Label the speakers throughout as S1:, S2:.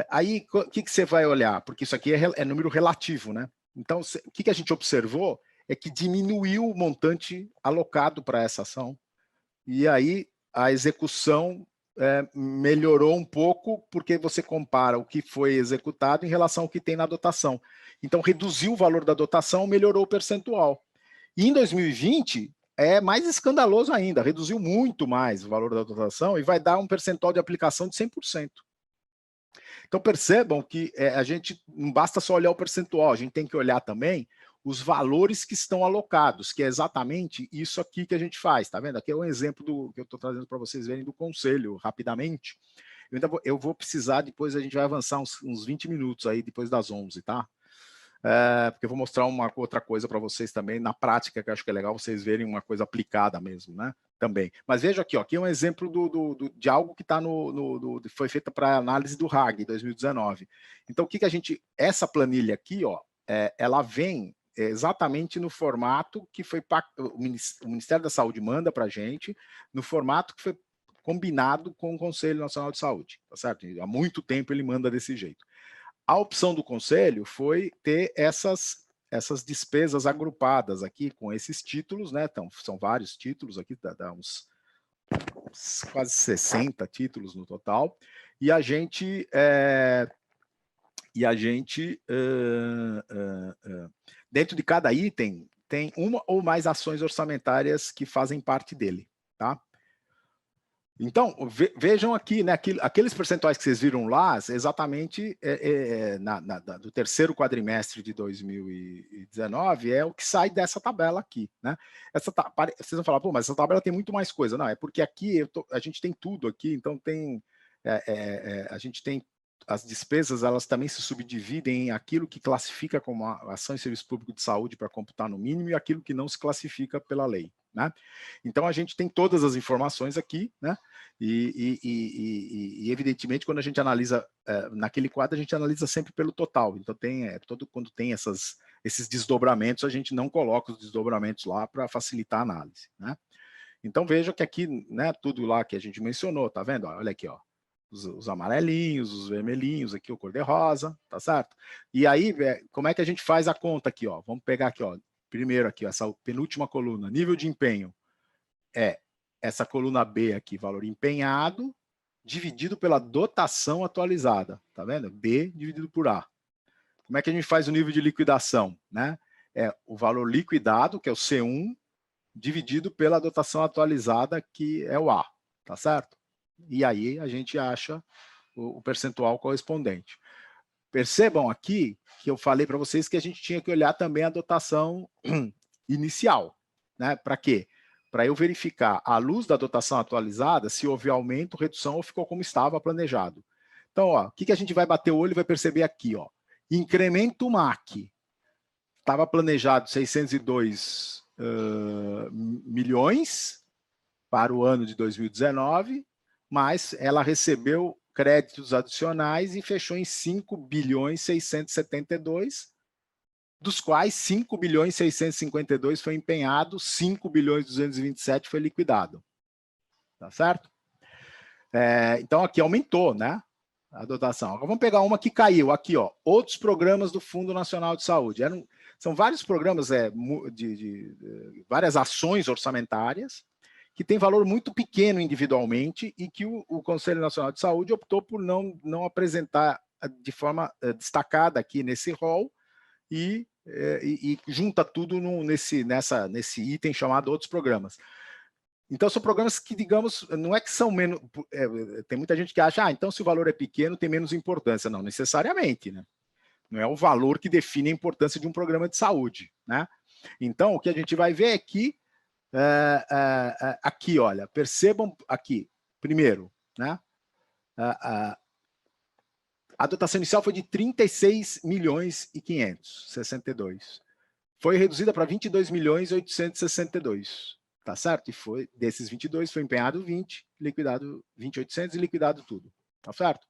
S1: Aí, o que você vai olhar? Porque isso aqui é número relativo, né? Então, o que a gente observou é que diminuiu o montante alocado para essa ação, e aí a execução melhorou um pouco, porque você compara o que foi executado em relação ao que tem na dotação. Então, reduziu o valor da dotação, melhorou o percentual. E em 2020, é mais escandaloso ainda, reduziu muito mais o valor da dotação e vai dar um percentual de aplicação de 100%. Então, percebam que a gente não basta só olhar o percentual, a gente tem que olhar também os valores que estão alocados, que é exatamente isso aqui que a gente faz, tá vendo? Aqui é um exemplo que eu estou trazendo para vocês verem do conselho, rapidamente. Eu vou precisar, depois a gente vai avançar uns 20 minutos aí, depois das 11, tá? Porque eu vou mostrar uma outra coisa para vocês também, na prática, que eu acho que é legal vocês verem uma coisa aplicada mesmo, né? Também. Mas veja aqui, ó, aqui é um exemplo de algo que foi feita para análise do RAG 2019. Então, o que a gente... Essa planilha aqui, ó, ela vem exatamente no formato que foi o Ministério da Saúde manda para a gente, no formato que foi combinado com o Conselho Nacional de Saúde, tá certo? Há muito tempo ele manda desse jeito. A opção do Conselho foi ter essas despesas agrupadas aqui com esses títulos, né? Então, são vários títulos aqui, dá uns quase 60 títulos no total, e a gente dentro de cada item tem uma ou mais ações orçamentárias que fazem parte dele, tá? Então, vejam aqui, né, aqueles percentuais que vocês viram lá, exatamente do terceiro quadrimestre de 2019, é o que sai dessa tabela aqui, né? Vocês vão falar, pô, mas essa tabela tem muito mais coisa. Não, é porque aqui a gente tem tudo aqui, então tem, a gente tem as despesas, elas também se subdividem em aquilo que classifica como ação e serviço público de saúde para computar no mínimo e aquilo que não se classifica pela lei, né? Então, a gente tem todas as informações aqui, né? E evidentemente, quando a gente analisa naquele quadro, a gente analisa sempre pelo total. Então, quando tem esses desdobramentos, a gente não coloca os desdobramentos lá para facilitar a análise, né? Então, veja que aqui, né, tudo lá que a gente mencionou, tá vendo? Olha aqui, ó. Os amarelinhos, os vermelhinhos, aqui o cor-de-rosa, tá certo? E aí, como é que a gente faz a conta aqui, ó? Vamos pegar aqui, ó. Primeiro aqui, essa penúltima coluna, nível de empenho, essa coluna B aqui, valor empenhado, dividido pela dotação atualizada, tá vendo? B dividido por A. Como é que a gente faz o nível de liquidação, né? É o valor liquidado, que é o C1, dividido pela dotação atualizada, que é o A, tá certo? E aí a gente acha o percentual correspondente. Percebam aqui que eu falei para vocês que a gente tinha que olhar também a dotação inicial, né? Para quê? Para eu verificar, à luz da dotação atualizada, se houve aumento, redução ou ficou como estava planejado. Então, ó, o que a gente vai bater o olho e vai perceber aqui, ó? Incremento MAC. Estava planejado 602 milhões para o ano de 2019, mas ela recebeu créditos adicionais e fechou em 5 bilhões 672, dos quais 5 bilhões 652 foi empenhado, 5 bilhões 227 foi liquidado. Tá certo? Então, aqui aumentou, né? A dotação. Agora vamos pegar uma que caiu, aqui, ó. Outros programas do Fundo Nacional de Saúde. São vários programas, várias ações orçamentárias, que tem valor muito pequeno individualmente e que o Conselho Nacional de Saúde optou por não apresentar de forma destacada aqui nesse rol e junta tudo nesse item chamado outros programas. Então, são programas que, digamos, não é que são menos... tem muita gente que acha, então se o valor é pequeno, tem menos importância. Não necessariamente, né? Não é o valor que define a importância de um programa de saúde, né? Então, o que a gente vai ver é que aqui, olha, percebam aqui, primeiro, né? A dotação inicial foi de 36 milhões e 562. Foi reduzida para 22 milhões e 862, tá certo? E foi, desses 22, foi empenhado 20, liquidado 20.800 e liquidado tudo, tá certo?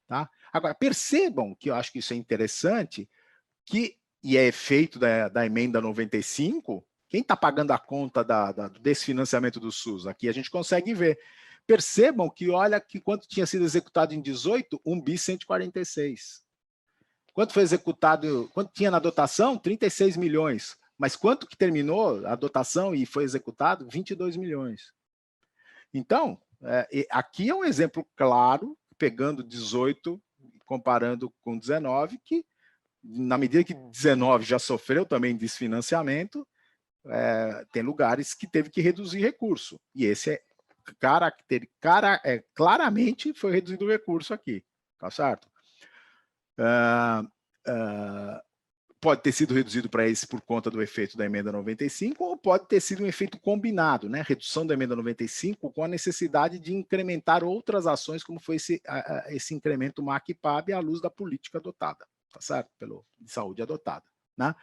S1: Tá? Agora, percebam que eu acho que isso é interessante, e é efeito da emenda 95, quem está pagando a conta do desfinanciamento do SUS? Aqui a gente consegue ver. Percebam que, olha, que quanto tinha sido executado em 18, 1 bi 146. Quanto foi executado, quanto tinha na dotação? 36 milhões. Mas quanto que terminou a dotação e foi executado? 22 milhões. Então, aqui é um exemplo claro, pegando 18, comparando com 19, que na medida que 19 já sofreu também desfinanciamento, tem lugares que teve que reduzir recurso. E esse claramente foi reduzido o recurso aqui, tá certo? Pode ter sido reduzido para esse por conta do efeito da emenda 95, ou pode ter sido um efeito combinado, né? Redução da emenda 95 com a necessidade de incrementar outras ações, como foi esse incremento MAC-PAB à luz da política adotada, tá certo? De saúde adotada, né?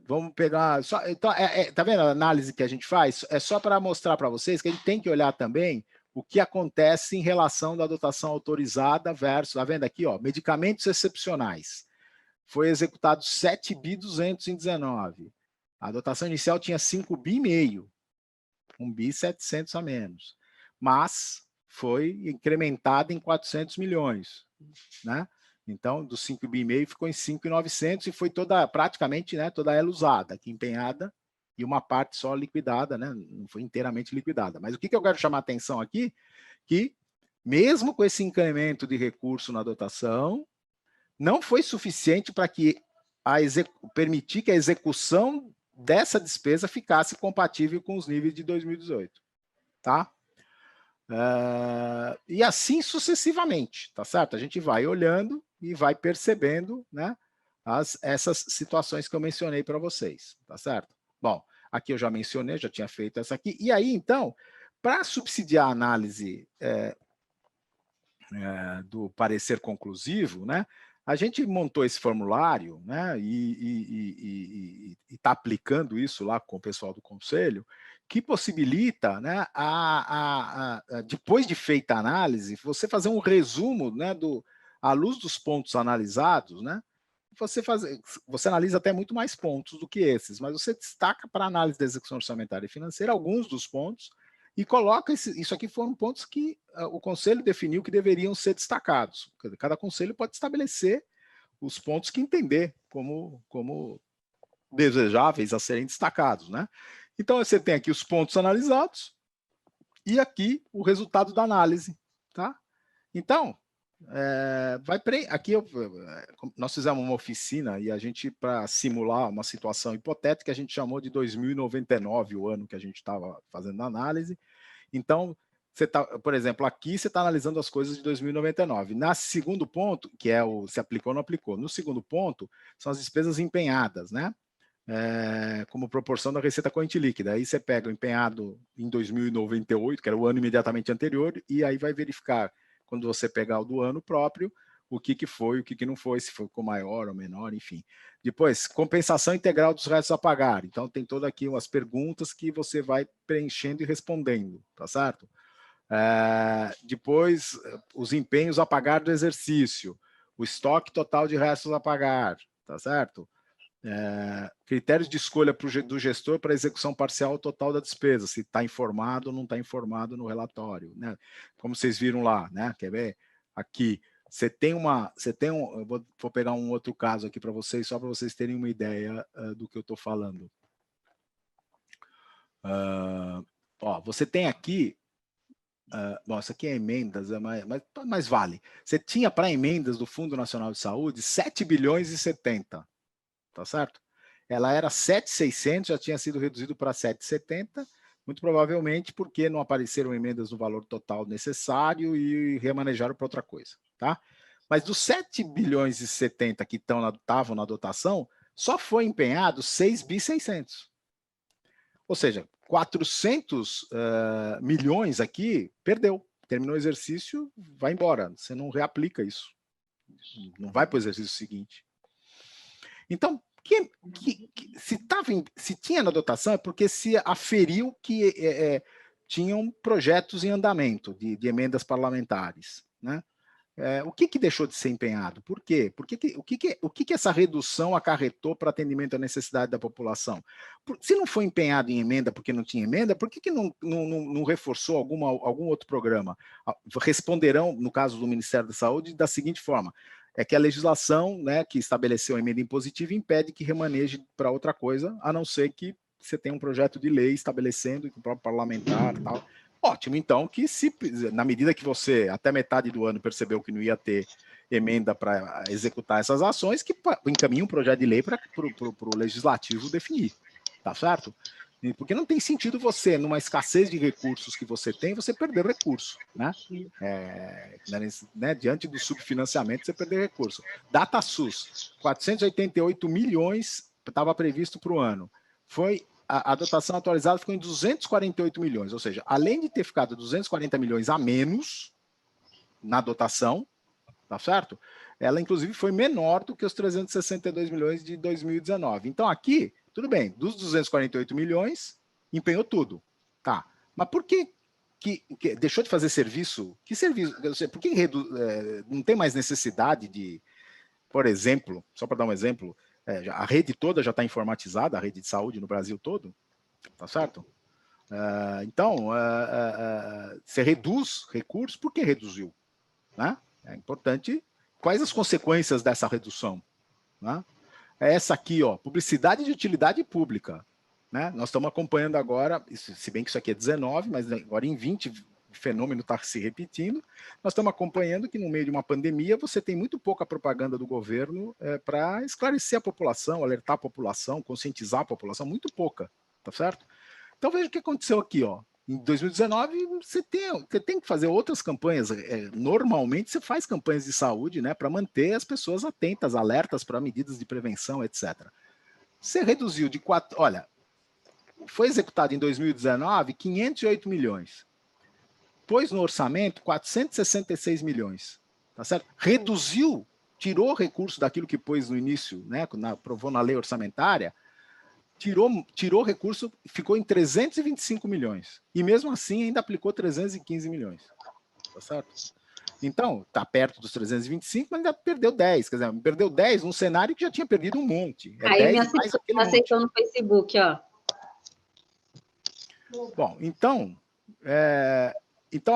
S1: Vamos pegar... então, tá vendo a análise que a gente faz? É só para mostrar para vocês que a gente tem que olhar também o que acontece em relação da dotação autorizada versus... Tá vendo aqui, ó, medicamentos excepcionais. Foi executado 7 bi 200 em 19. A dotação inicial tinha 5 bi e meio, 1 bi 700 a menos. Mas foi incrementada em 400 milhões, né? Então, dos 5 bi e meio ficou em 5.900 e foi praticamente, né, toda ela usada, aqui empenhada, e uma parte só liquidada, né? Não foi inteiramente liquidada. Mas o que eu quero chamar a atenção aqui, que mesmo com esse incremento de recurso na dotação, não foi suficiente para permitir que a execução dessa despesa ficasse compatível com os níveis de 2018, tá? E assim sucessivamente, tá certo? A gente vai olhando e vai percebendo, né, essas situações que eu mencionei para vocês, tá certo? Bom, aqui eu já mencionei, já tinha feito essa aqui. E aí, então, para subsidiar a análise do parecer conclusivo, né, a gente montou esse formulário, né, e está aplicando isso lá com o pessoal do conselho, que possibilita, né, depois de feita a análise, você fazer um resumo, né, à luz dos pontos analisados, né, você analisa até muito mais pontos do que esses, mas você destaca para a análise da execução orçamentária e financeira alguns dos pontos e coloca isso aqui foram pontos que o Conselho definiu que deveriam ser destacados. Cada Conselho pode estabelecer os pontos que entender como desejáveis a serem destacados, né? Então, você tem aqui os pontos analisados e aqui o resultado da análise, tá? Então, aqui nós fizemos uma oficina e a gente, para simular uma situação hipotética, a gente chamou de 2099, o ano que a gente estava fazendo a análise. Então, por exemplo, aqui você está analisando as coisas de 2099. No segundo ponto, que é se aplicou ou não aplicou. No segundo ponto, são as despesas empenhadas, né? Como proporção da receita corrente líquida. Aí você pega o empenhado em 2098, que era o ano imediatamente anterior, e aí vai verificar, quando você pegar o do ano próprio, o que foi, o que não foi, se ficou maior ou menor, enfim. Depois, compensação integral dos restos a pagar. Então, tem todas aqui umas perguntas que você vai preenchendo e respondendo, tá certo? Depois, os empenhos a pagar do exercício, o estoque total de restos a pagar, tá certo? Critérios de escolha do gestor para execução parcial ou total da despesa, se está informado ou não está informado no relatório, né? Como vocês viram lá, né? Quer ver? Aqui, eu vou pegar um outro caso aqui para vocês, só para vocês terem uma ideia do que eu estou falando. Você tem aqui, bom, isso aqui é emendas, mas vale. Você tinha para emendas do Fundo Nacional de Saúde 7 bilhões e 70, tá certo? Ela era 7.600, já tinha sido reduzido para 7.70, muito provavelmente porque não apareceram emendas no valor total necessário e remanejaram para outra coisa, tá? Mas dos 7 bilhões e 70 que estavam na dotação, só foi empenhado 6 bi 600. Ou seja, 400 milhões aqui, perdeu. Terminou o exercício, vai embora. Você não reaplica isso. Não vai para o exercício seguinte. Então, se tinha na dotação é porque se aferiu que tinham projetos em andamento de emendas parlamentares, né? O que deixou de ser empenhado? Por quê? O que essa redução acarretou para atendimento à necessidade da população? Se não foi empenhado em emenda porque não tinha emenda, por que não reforçou algum outro programa? Responderão, no caso do Ministério da Saúde, da seguinte forma: é que a legislação, né, que estabeleceu a emenda impositiva impede que remaneje para outra coisa, a não ser que você tenha um projeto de lei estabelecendo, que o próprio parlamentar e tal. Ótimo, então, que se na medida que você, até metade do ano, percebeu que não ia ter emenda para executar essas ações, que encaminhe um projeto de lei para o legislativo definir, tá certo? Porque não tem sentido você, numa escassez de recursos que você tem, você perder recurso, né? Diante do subfinanciamento, você perder recurso. DataSUS, 488 milhões estava previsto para o ano. A dotação atualizada ficou em 248 milhões, ou seja, além de ter ficado 240 milhões a menos na dotação, tá certo? Ela, inclusive, foi menor do que os 362 milhões de 2019. Então, aqui, tudo bem, dos 248 milhões, empenhou tudo, tá? Mas por que deixou de fazer serviço? Que serviço? Por que não tem mais necessidade de, por exemplo, só para dar um exemplo, a rede toda já está informatizada, a rede de saúde no Brasil todo, tá certo? Então, você reduz recursos, por que reduziu? Né? É importante, quais as consequências dessa redução? Né? Essa aqui, ó, publicidade de utilidade pública. Né? Nós estamos acompanhando agora, se bem que isso aqui é 19, mas agora em 20 o fenômeno está se repetindo, nós estamos acompanhando que no meio de uma pandemia você tem muito pouca propaganda do governo para esclarecer a população, alertar a população, conscientizar a população, muito pouca, tá certo? Então veja o que aconteceu aqui, ó. Em 2019, você tem que fazer outras campanhas. Normalmente, você faz campanhas de saúde, né, para manter as pessoas atentas, alertas para medidas de prevenção, etc. Você reduziu de 4. Olha, foi executado em 2019 508 milhões. Pôs no orçamento 466 milhões. Tá certo? Reduziu, tirou recurso daquilo que pôs no início, né, aprovou na lei orçamentária, tirou recurso, ficou em 325 milhões. E mesmo assim ainda aplicou 315 milhões. Tá certo? Então, está perto dos 325, mas ainda perdeu 10. Quer dizer, perdeu 10 num cenário que já tinha perdido um monte.
S2: Aí 10 me mais aquele aceitou monte. No Facebook, ó.
S1: Bom, então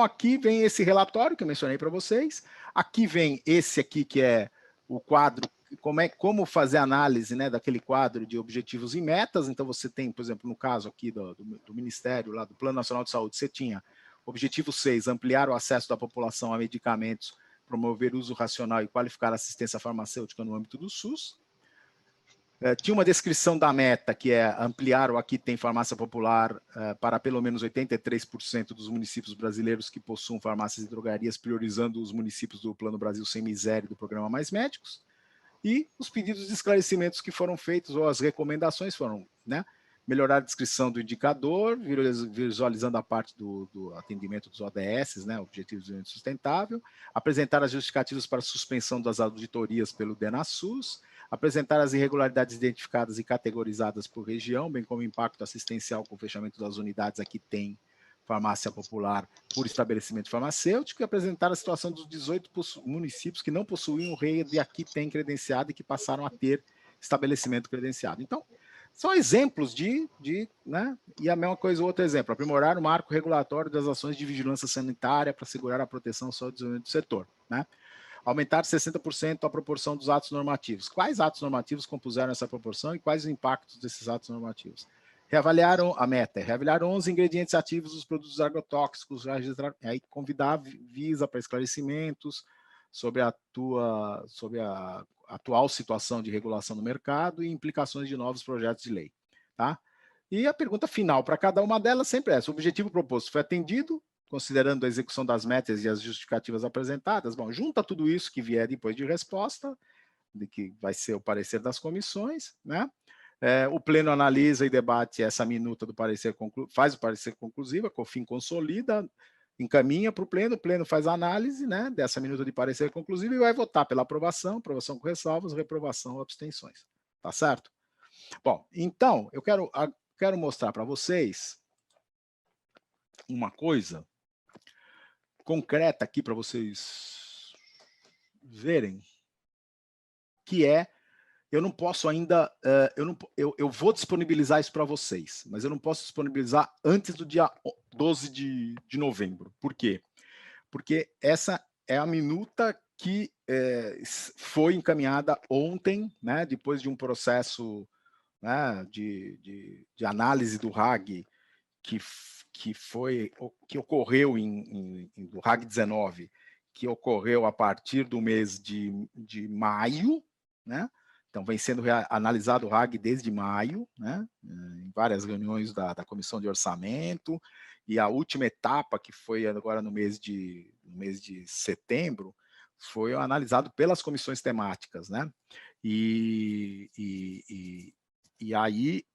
S1: aqui vem esse relatório que eu mencionei para vocês. Aqui vem esse aqui, que é o quadro, como fazer análise, né, daquele quadro de objetivos e metas. Então, você tem, por exemplo, no caso aqui do Ministério, lá do Plano Nacional de Saúde, você tinha objetivo 6, ampliar o acesso da população a medicamentos, promover uso racional e qualificar a assistência farmacêutica no âmbito do SUS. Tinha uma descrição da meta, que é ampliar o Aqui Tem Farmácia Popular para pelo menos 83% dos municípios brasileiros que possuam farmácias e drogarias, priorizando os municípios do Plano Brasil Sem Miséria do Programa Mais Médicos. E os pedidos de esclarecimentos que foram feitos, ou as recomendações foram, né, melhorar a descrição do indicador, visualizando a parte do atendimento dos ODS, né, Objetivos de Desenvolvimento Sustentável, apresentar as justificativas para a suspensão das auditorias pelo DENASUS, apresentar as irregularidades identificadas e categorizadas por região, bem como o impacto assistencial com o fechamento das unidades Aqui Tem Farmácia Popular por estabelecimento farmacêutico, e apresentar a situação dos 18 municípios que não possuíam rede Aqui Tem credenciado e que passaram a ter estabelecimento credenciado. Então, são exemplos né? E a mesma coisa, outro exemplo, aprimorar o marco regulatório das ações de vigilância sanitária para assegurar a proteção e saúde e desenvolvimento do setor, né? Aumentar 60% a proporção dos atos normativos. Quais atos normativos compuseram essa proporção e quais os impactos desses atos normativos? Reavaliaram a meta, reavaliar 11 ingredientes ativos dos produtos agrotóxicos, aí convidar Visa para esclarecimentos sobre a atual situação de regulação no mercado e implicações de novos projetos de lei. Tá? E a pergunta final para cada uma delas sempre é essa: o objetivo proposto foi atendido, considerando a execução das metas e as justificativas apresentadas? Bom, junta tudo isso que vier depois de resposta, de que vai ser o parecer das comissões, né? O Pleno analisa e debate essa minuta do parecer, faz o parecer conclusivo, a COFIN consolida, encaminha para o Pleno faz a análise, né, dessa minuta de parecer conclusivo e vai votar pela aprovação com ressalvas, reprovação ou abstenções. Tá certo? Bom, então, eu quero mostrar para vocês uma coisa concreta aqui para vocês verem, que eu não posso ainda, eu vou disponibilizar isso para vocês, mas eu não posso disponibilizar antes do dia 12 de novembro. Por quê? Porque essa é a minuta que foi encaminhada ontem, né, depois de um processo, né, de análise do RAG que ocorreu do RAG 19, que ocorreu a partir do mês de maio, né? Então, vem sendo analisado o RAG desde maio, né? Em várias reuniões da Comissão de Orçamento, e a última etapa, que foi agora no mês de setembro, foi analisado pelas comissões temáticas, né? E aí,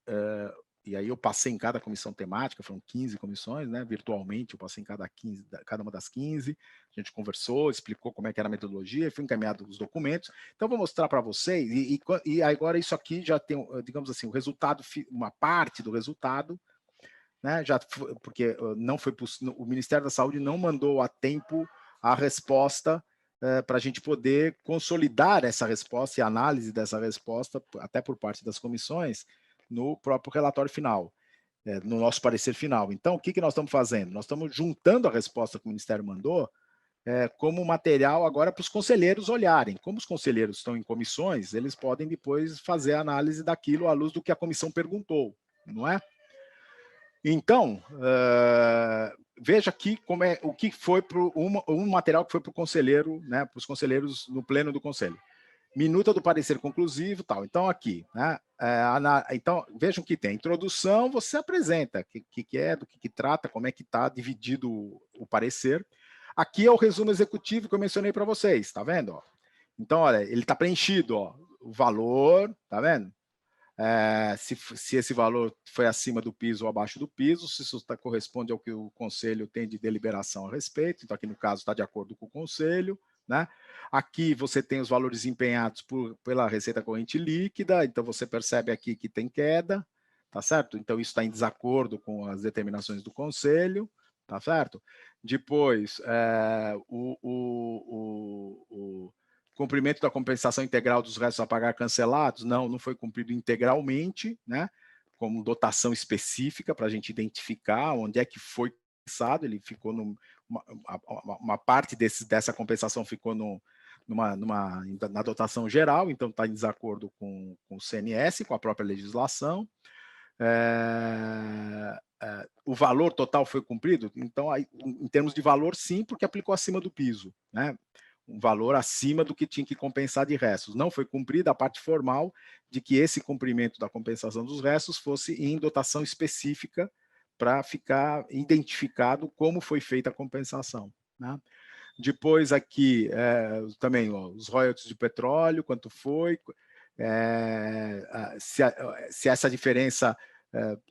S1: eu passei em cada comissão temática, foram 15 comissões, né? Virtualmente, eu passei em cada uma das 15, a gente conversou, explicou como é que era a metodologia, e foi encaminhado os documentos. Então, vou mostrar para vocês, e agora isso aqui já tem, digamos assim, o resultado, uma parte do resultado, né? Porque não foi o Ministério da Saúde não mandou a tempo a resposta para a gente poder consolidar essa resposta e a análise dessa resposta, até por parte das comissões, no próprio relatório final, no nosso parecer final. Então, o que nós estamos fazendo? Nós estamos juntando a resposta que o Ministério mandou como material agora para os conselheiros olharem. Como os conselheiros estão em comissões, eles podem depois fazer a análise daquilo à luz do que a comissão perguntou, não é? Então, veja aqui como o que foi um material que foi para o conselheiro, né, para os conselheiros no pleno do conselho. Minuta do parecer conclusivo, tal. Então, aqui, né? Então, vejam que tem introdução, você apresenta o que é, do que trata, como é que está dividido o parecer. Aqui é o resumo executivo que eu mencionei para vocês, tá vendo? Ó? Então, olha, ele está preenchido, ó, o valor, tá vendo? Se esse valor foi acima do piso ou abaixo do piso, se isso corresponde ao que o conselho tem de deliberação a respeito, então aqui no caso está de acordo com o conselho, né? Aqui você tem os valores empenhados pela receita corrente líquida, então você percebe aqui que tem queda, tá certo? Então isso está em desacordo com as determinações do conselho, tá certo? Depois, cumprimento da compensação integral dos restos a pagar cancelados? Não foi cumprido integralmente, né? Como dotação específica para a gente identificar onde é que foi compensado. Ele ficou uma parte dessa compensação ficou na dotação geral, então está em desacordo com o CNS, com a própria legislação. O valor total foi cumprido? Então, aí, em termos de valor, sim, porque aplicou acima do piso, né? Um valor acima do que tinha que compensar de restos. Não foi cumprida a parte formal de que esse cumprimento da compensação dos restos fosse em dotação específica para ficar identificado como foi feita a compensação, né? Depois aqui, também ó, os royalties de petróleo, quanto foi, se essa diferença,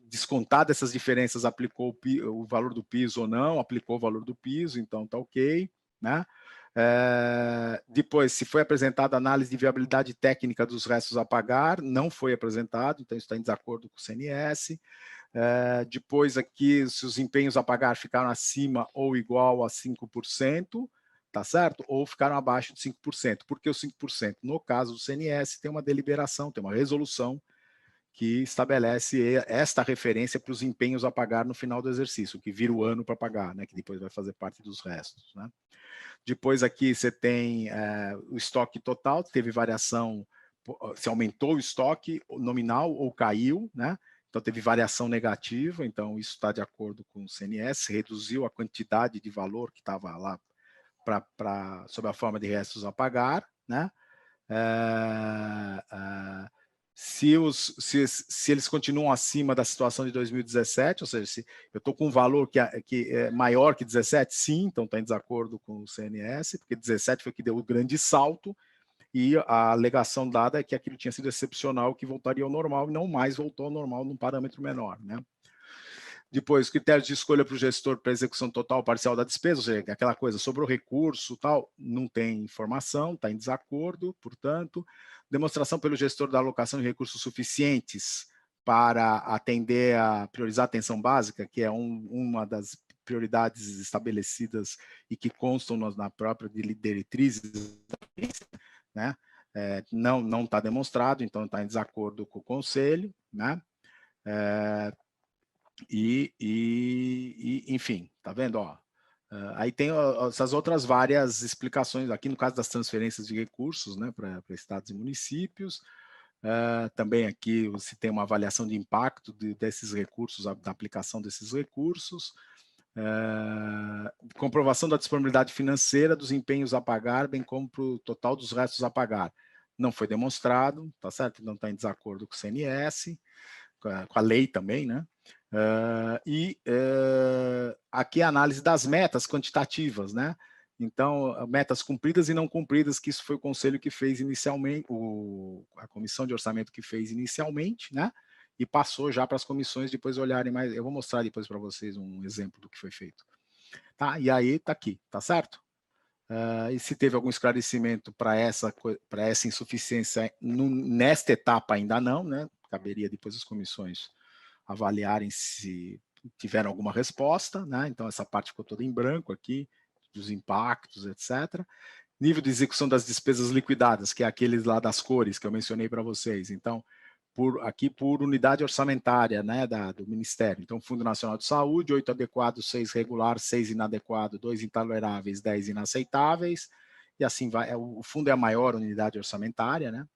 S1: descontada essas diferenças, aplicou o valor do piso ou não, aplicou o valor do piso, então está ok, né? Depois, se foi apresentada análise de viabilidade técnica dos restos a pagar, não foi apresentado, então isso está em desacordo com o CNS. Depois aqui, se os empenhos a pagar ficaram acima ou igual a 5%, tá certo? Ou ficaram abaixo de 5%. Por que os 5%? No caso do CNS, tem uma deliberação, tem uma resolução que estabelece esta referência para os empenhos a pagar no final do exercício, que vira o ano para pagar, né? Que depois vai fazer parte dos restos, né? Depois aqui você tem o estoque total, teve variação, se aumentou o estoque nominal ou caiu, né? Então teve variação negativa, então isso está de acordo com o CNS, reduziu a quantidade de valor que estava lá sob a forma de restos a pagar, né? Se eles continuam acima da situação de 2017, ou seja, se eu estou com um valor que é maior que 17, sim, então está em desacordo com o CNS, porque 17 foi o que deu o grande salto, e a alegação dada é que aquilo tinha sido excepcional, que voltaria ao normal, e não mais voltou ao normal num parâmetro menor, né? Depois, critérios de escolha para o gestor para execução total ou parcial da despesa, ou seja, aquela coisa sobre o recurso, tal, não tem informação, está em desacordo, portanto. Demonstração pelo gestor da alocação de recursos suficientes para atender priorizar a atenção básica, que é uma das prioridades estabelecidas e que constam na própria diretrizes, né? Não está demonstrado, então está em desacordo com o Conselho, né? Enfim, tá vendo? Ó, aí tem essas outras várias explicações, aqui no caso das transferências de recursos, né, para estados e municípios. Também aqui você tem uma avaliação de impacto desses recursos, da aplicação desses recursos. Comprovação da disponibilidade financeira dos empenhos a pagar, bem como para o total dos restos a pagar. Não foi demonstrado, tá certo? Não está em desacordo com o CNS, com a lei também, né? Aqui a análise das metas quantitativas, né? Então, metas cumpridas e não cumpridas, que isso foi o Conselho que fez inicialmente, a Comissão de Orçamento que fez inicialmente, né? E passou já para as comissões depois olharem mais. Eu vou mostrar depois para vocês um exemplo do que foi feito. Tá? E aí está aqui, tá certo? E se teve algum esclarecimento para essa insuficiência nesta etapa, ainda não, né? Caberia depois as comissões avaliarem se tiveram alguma resposta, né? Então essa parte ficou toda em branco aqui, dos impactos, etc. Nível de execução das despesas liquidadas, que é aqueles lá das cores que eu mencionei para vocês. Então, aqui por unidade orçamentária, né, do Ministério. Então, Fundo Nacional de Saúde, 8 adequados, 6 regular, 6 inadequado, 2 intoleráveis, 10 inaceitáveis, e assim vai. O fundo é a maior unidade orçamentária, né?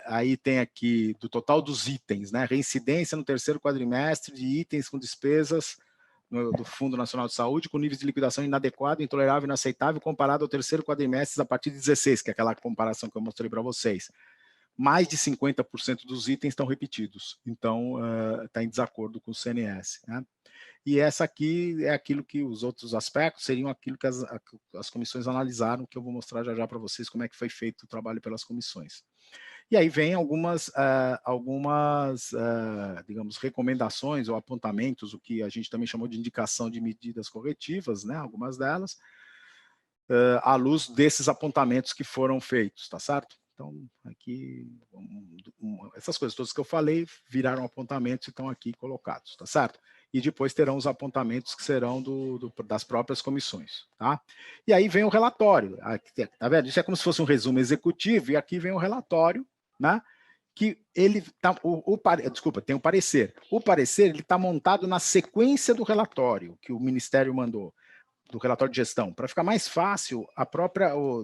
S1: Aí tem aqui, do total dos itens, né, reincidência no terceiro quadrimestre de itens com despesas do Fundo Nacional de Saúde, com níveis de liquidação inadequado, intolerável, inaceitável, comparado ao terceiro quadrimestre a partir de 16, que é aquela comparação que eu mostrei para vocês. Mais de 50% dos itens estão repetidos, então está em desacordo com o CNS, né? E essa aqui é aquilo que os outros aspectos seriam aquilo que as comissões analisaram, que eu vou mostrar já para vocês como é que foi feito o trabalho pelas comissões. E aí vem algumas digamos, recomendações ou apontamentos, o que a gente também chamou de indicação de medidas corretivas, né, algumas delas, à luz desses apontamentos que foram feitos, tá certo? Então, aqui, essas coisas todas que eu falei viraram apontamentos e estão aqui colocados, tá certo? E depois terão os apontamentos que serão das próprias comissões, tá? E aí vem o relatório, aqui, tá vendo? Isso é como se fosse um resumo executivo, e aqui vem o relatório, né? Que ele tá, desculpa, tem o parecer. O parecer ele está montado na sequência do relatório que o Ministério mandou, do relatório de gestão, para ficar mais fácil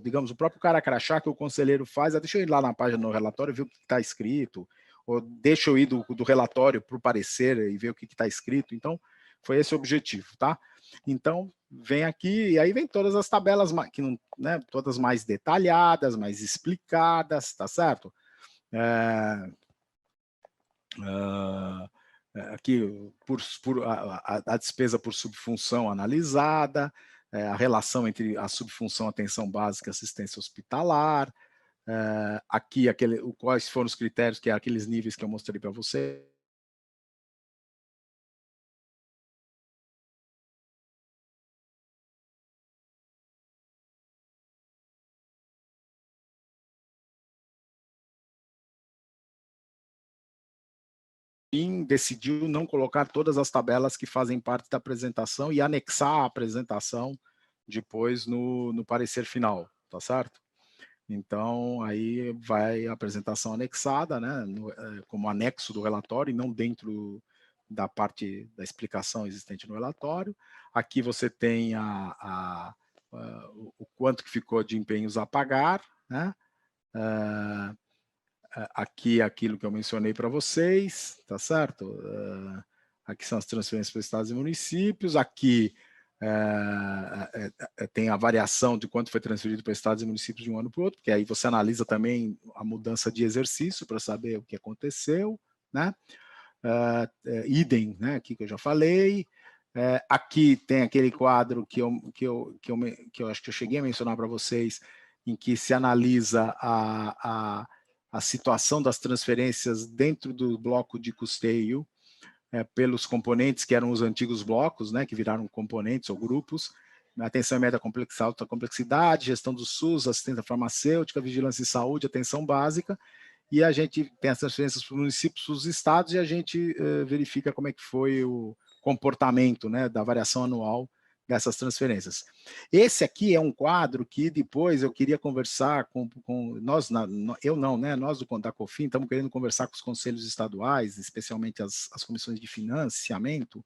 S1: digamos, o próprio cara crachá que o conselheiro faz, deixa eu ir lá na página do relatório ver o que está escrito, ou deixa eu ir do relatório para o parecer e ver o que está escrito. Então, foi esse o objetivo, tá? Então, vem aqui, e aí vem todas as tabelas, que não, né, todas mais detalhadas, mais explicadas, tá certo? Aqui a despesa por subfunção analisada, a relação entre a subfunção atenção básica e assistência hospitalar, aqui quais foram os critérios, que é aqueles níveis que eu mostrei para você. Decidiu não colocar todas as tabelas que fazem parte da apresentação e anexar a apresentação depois no parecer final, tá certo? Então, aí vai a apresentação anexada, né, como anexo do relatório e não dentro da parte da explicação existente no relatório. Aqui você tem o quanto que ficou de empenhos a pagar, né? Aqui aquilo que eu mencionei para vocês, tá certo? Aqui são as transferências para estados e municípios, aqui tem a variação de quanto foi transferido para estados e municípios de um ano para o outro, porque aí você analisa também a mudança de exercício para saber o que aconteceu, né? Idem, né? Aqui que eu já falei. Aqui tem aquele quadro que eu acho que eu cheguei a mencionar para vocês, em que se analisa a situação das transferências dentro do bloco de custeio, pelos componentes que eram os antigos blocos, né, que viraram componentes ou grupos, atenção e média alta complexidade, gestão do SUS, assistência farmacêutica, vigilância em saúde, atenção básica, e a gente tem as transferências para os municípios, para os estados, e a gente verifica como é que foi o comportamento, né, da variação anual dessas transferências. Esse aqui é um quadro que depois eu queria conversar com nós, eu não, né? Nós da COFIN estamos querendo conversar com os conselhos estaduais, especialmente as comissões de financiamento,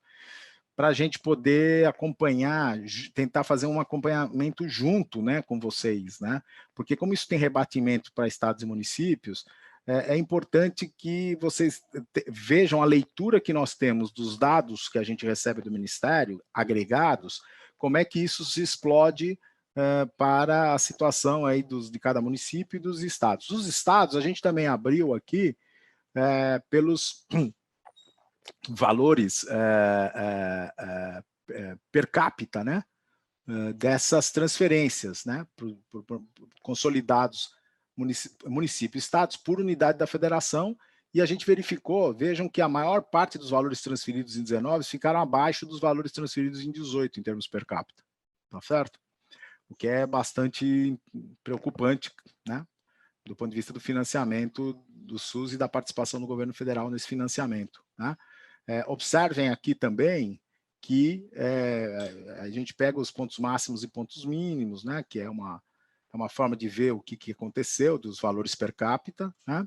S1: para a gente poder acompanhar, tentar fazer um acompanhamento junto, né, com vocês, né? Porque como isso tem rebatimento para estados e municípios, é importante que vocês vejam a leitura que nós temos dos dados que a gente recebe do Ministério, agregados, como é que isso se explode para a situação aí de cada município e dos estados. Os estados, a gente também abriu aqui pelos valores per capita, né, dessas transferências, né, consolidados município e estados por unidade da federação, e a gente verificou, vejam que a maior parte dos valores transferidos em 19 ficaram abaixo dos valores transferidos em 18, em termos per capita, tá certo? O que é bastante preocupante, né, do ponto de vista do financiamento do SUS e da participação do governo federal nesse financiamento, né? Observem aqui também que a gente pega os pontos máximos e pontos mínimos, né, que é uma forma de ver o que aconteceu dos valores per capita, né?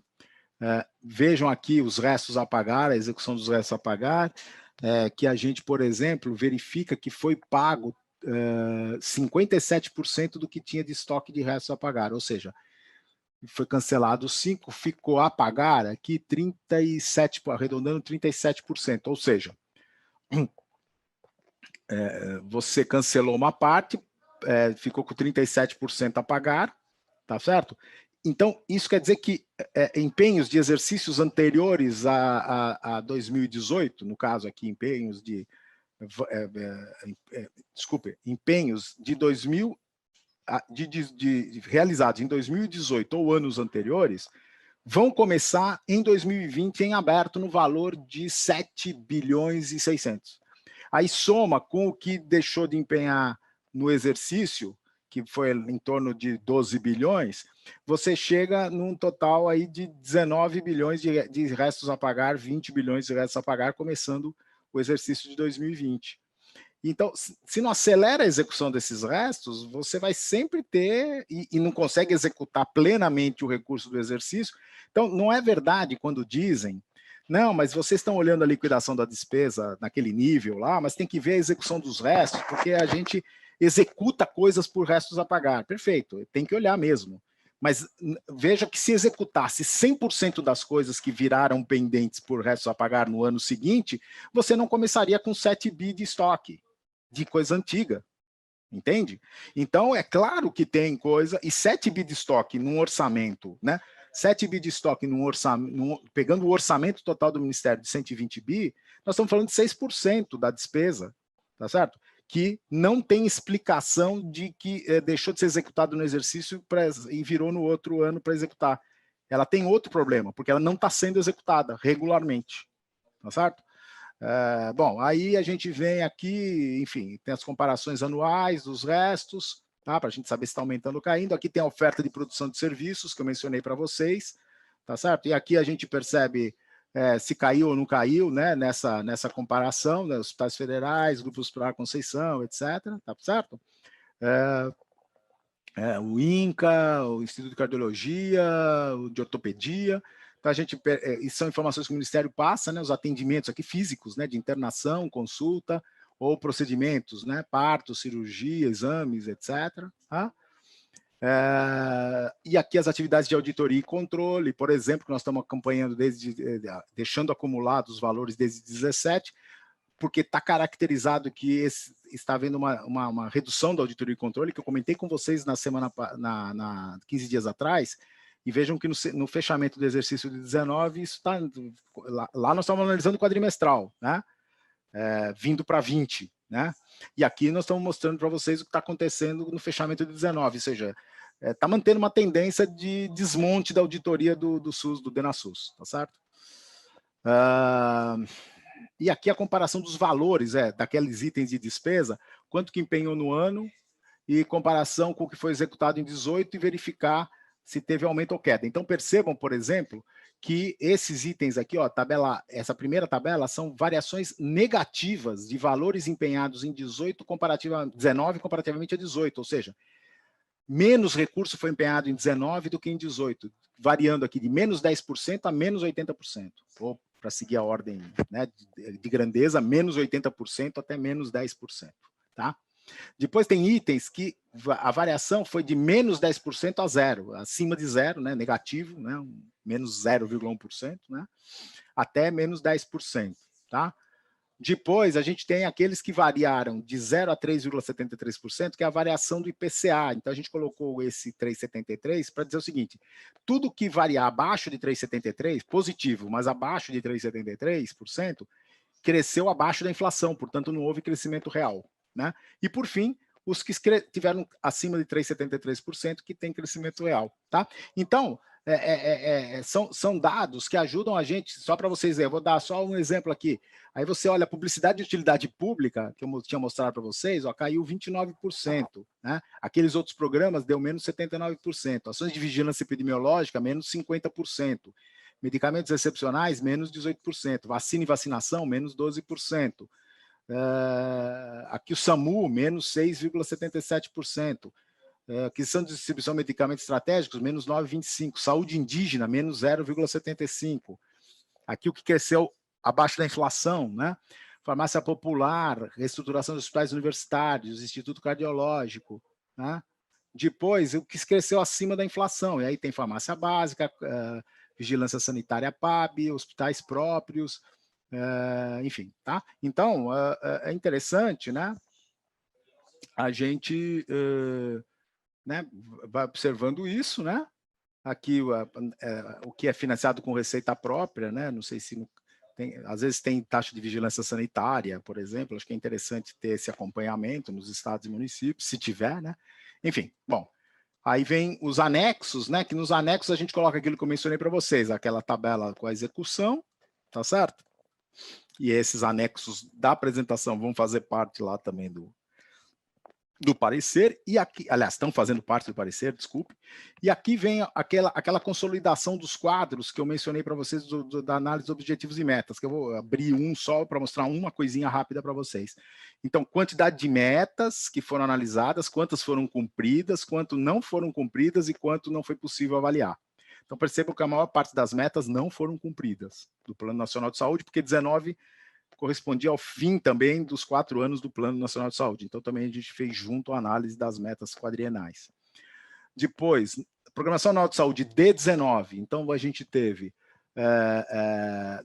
S1: Vejam aqui os restos a pagar, a execução dos restos a pagar, que a gente, por exemplo, verifica que foi pago 57% do que tinha de estoque de restos a pagar, ou seja, foi cancelado 5%, ficou a pagar aqui 37%, arredondando 37%, ou seja, você cancelou uma parte, ficou com 37% a pagar, tá certo? Então, isso quer dizer que empenhos de exercícios anteriores a 2018, no caso aqui, empenhos de... desculpe, empenhos de 2000, realizados em 2018 ou anos anteriores, vão começar em 2020 em aberto no valor de 7 bilhões e 600. Aí soma com o que deixou de empenhar no exercício, que foi em torno de 12 bilhões, você chega num total aí de 19 bilhões de restos a pagar, 20 bilhões de restos a pagar, começando o exercício de 2020. Então, se não acelera a execução desses restos, você vai sempre ter, e não consegue executar plenamente o recurso do exercício. Então, não é verdade quando dizem, não, mas vocês estão olhando a liquidação da despesa naquele nível lá, mas tem que ver a execução dos restos, porque a gente executa coisas por restos a pagar. Perfeito, tem que olhar mesmo. Mas veja que se executasse 100% das coisas que viraram pendentes por restos a pagar no ano seguinte, você não começaria com 7 bi de estoque de coisa antiga, entende? Então, é claro que tem coisa, e 7 bi de estoque num orçamento, né? 7 bi de estoque num orçamento, pegando o orçamento total do Ministério de 120 bi, nós estamos falando de 6% da despesa, tá certo? Que não tem explicação de que deixou de ser executado no exercício e virou no outro ano para executar. Ela tem outro problema, porque ela não está sendo executada regularmente, tá certo? Bom, aí a gente vem aqui, enfim, tem as comparações anuais dos restos, tá? Para a gente saber se está aumentando ou caindo. Aqui tem a oferta de produção de serviços, que eu mencionei para vocês, tá certo? E aqui a gente percebe se caiu ou não caiu, né? Nessa comparação, né? Hospitais federais, grupos para Conceição, etc., tá certo? O INCA, o Instituto de Cardiologia, o de Ortopedia. Então, isso são informações que o Ministério passa, né, os atendimentos aqui físicos, né, de internação, consulta, ou procedimentos, né, parto, cirurgia, exames, etc. Tá? E aqui as atividades de auditoria e controle, por exemplo, que nós estamos acompanhando, deixando acumulados os valores desde 2017, porque está caracterizado que está havendo uma redução da auditoria e controle, que eu comentei com vocês na 15 dias atrás, e vejam que no fechamento do exercício de 19, isso está... Lá nós estamos analisando o quadrimestral, né? Vindo para 20, né? E aqui nós estamos mostrando para vocês o que está acontecendo no fechamento de 19, ou seja, está mantendo uma tendência de desmonte da auditoria do SUS, do DenaSUS, tá certo? E aqui a comparação dos valores, daqueles itens de despesa, quanto que empenhou no ano, e comparação com o que foi executado em 18 e verificar se teve aumento ou queda. Então, percebam, por exemplo, que esses itens aqui, ó, essa primeira tabela, são variações negativas de valores empenhados em 19 comparativamente a 18, ou seja, menos recurso foi empenhado em 19 do que em 18, variando aqui de menos 10% a menos 80%, ou para seguir a ordem, né, de grandeza, menos 80% até menos 10%, tá? Depois tem itens que a variação foi de menos 10% a zero, acima de zero, né, negativo, né, menos 0,1%, né, até menos 10%, tá? Depois, a gente tem aqueles que variaram de 0 a 3,73%, que é a variação do IPCA. Então, a gente colocou esse 3,73 para dizer o seguinte, tudo que variar abaixo de 3,73, positivo, mas abaixo de 3,73%, cresceu abaixo da inflação, portanto, não houve crescimento real, né? E, por fim, os que tiveram acima de 3,73%, que tem crescimento real, tá? Então, são dados que ajudam a gente, só para vocês verem, eu vou dar só um exemplo aqui. Aí você olha a publicidade de utilidade pública, que eu tinha mostrado para vocês, ó, caiu 29%, né? Aqueles outros programas deu menos 79%, ações de vigilância epidemiológica, menos 50%, medicamentos excepcionais, menos 18%, vacina e vacinação, menos 12%, aqui o SAMU, menos 6,77%, aquisição de distribuição de medicamentos estratégicos, menos 9,25%, saúde indígena, menos 0,75%, aqui o que cresceu abaixo da inflação, né? Farmácia popular, reestruturação dos hospitais universitários, Instituto Cardiológico, né? Depois, o que cresceu acima da inflação, e aí tem farmácia básica, vigilância sanitária PAB, hospitais próprios, enfim, tá? Então, é interessante, né? A gente né, vai observando isso, né? Aqui o que é financiado com receita própria, né? Não sei se às vezes tem taxa de vigilância sanitária, por exemplo, acho que é interessante ter esse acompanhamento nos estados e municípios, se tiver, né? Enfim, bom, aí vem os anexos, né? Que nos anexos a gente coloca aquilo que eu mencionei para vocês, aquela tabela com a execução, tá certo? E esses anexos da apresentação vão fazer parte lá também do parecer, e aqui, aliás, estão fazendo parte do parecer, desculpe, e aqui vem aquela consolidação dos quadros que eu mencionei para vocês da análise de objetivos e metas, que eu vou abrir um só para mostrar uma coisinha rápida para vocês. Então, quantidade de metas que foram analisadas, quantas foram cumpridas, quanto não foram cumpridas e quanto não foi possível avaliar. Então, percebam que a maior parte das metas não foram cumpridas do Plano Nacional de Saúde, porque 19 correspondia ao fim também dos 4 anos do Plano Nacional de Saúde. Então, também a gente fez junto a análise das metas quadrienais. Depois, Programação Nacional de Saúde D19. Então, a gente teve,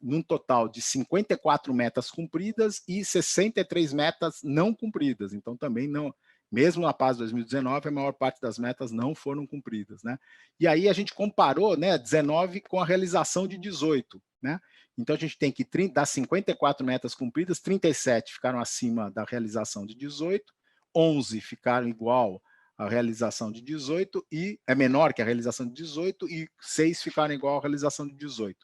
S1: num total de 54 metas cumpridas e 63 metas não cumpridas. Então, também não... Mesmo na PAS 2019, a maior parte das metas não foram cumpridas, né? E aí a gente comparou, né, 19 com a realização de 18, né? Então, a gente tem que, das 54 metas cumpridas, 37 ficaram acima da realização de 18, 11 ficaram igual à realização de 18, e é menor que a realização de 18, e 6 ficaram igual à realização de 18.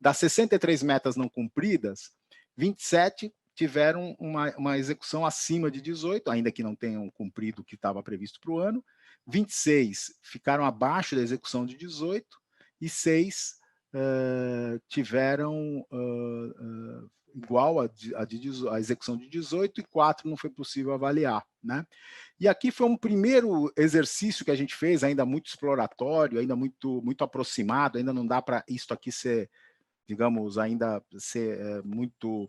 S1: Das 63 metas não cumpridas, 27 tiveram uma execução acima de 18, ainda que não tenham cumprido o que estava previsto para o ano, 26 ficaram abaixo da execução de 18, e 6 tiveram igual a execução de 18, e 4 não foi possível avaliar, né? E aqui foi um primeiro exercício que a gente fez, ainda muito exploratório, ainda muito aproximado, ainda não dá para isso aqui ser, digamos, ainda ser muito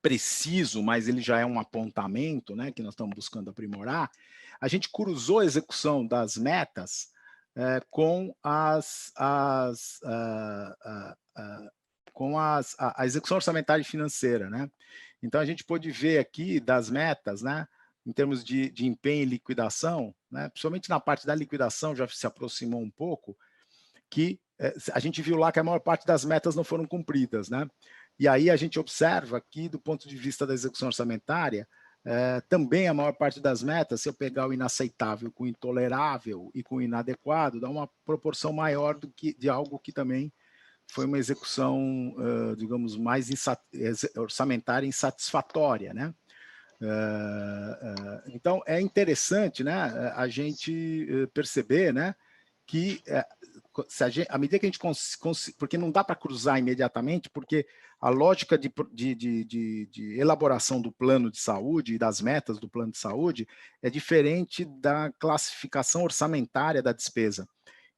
S1: preciso, mas ele já é um apontamento, né, que nós estamos buscando aprimorar. A gente cruzou a execução das metas com a execução orçamentária e financeira, né? Então, a gente pôde ver aqui das metas, né, em termos de empenho e liquidação, né, principalmente na parte da liquidação, já se aproximou um pouco, que a gente viu lá que a maior parte das metas não foram cumpridas, né? E aí a gente observa aqui, do ponto de vista da execução orçamentária, também a maior parte das metas, se eu pegar o inaceitável com o intolerável e com o inadequado, dá uma proporção maior de algo que também foi uma execução, digamos, mais orçamentária insatisfatória, né? Então, é interessante, né, a gente perceber, né, que, à medida que a gente porque não dá para cruzar imediatamente, porque a lógica de elaboração do plano de saúde e das metas do plano de saúde é diferente da classificação orçamentária da despesa.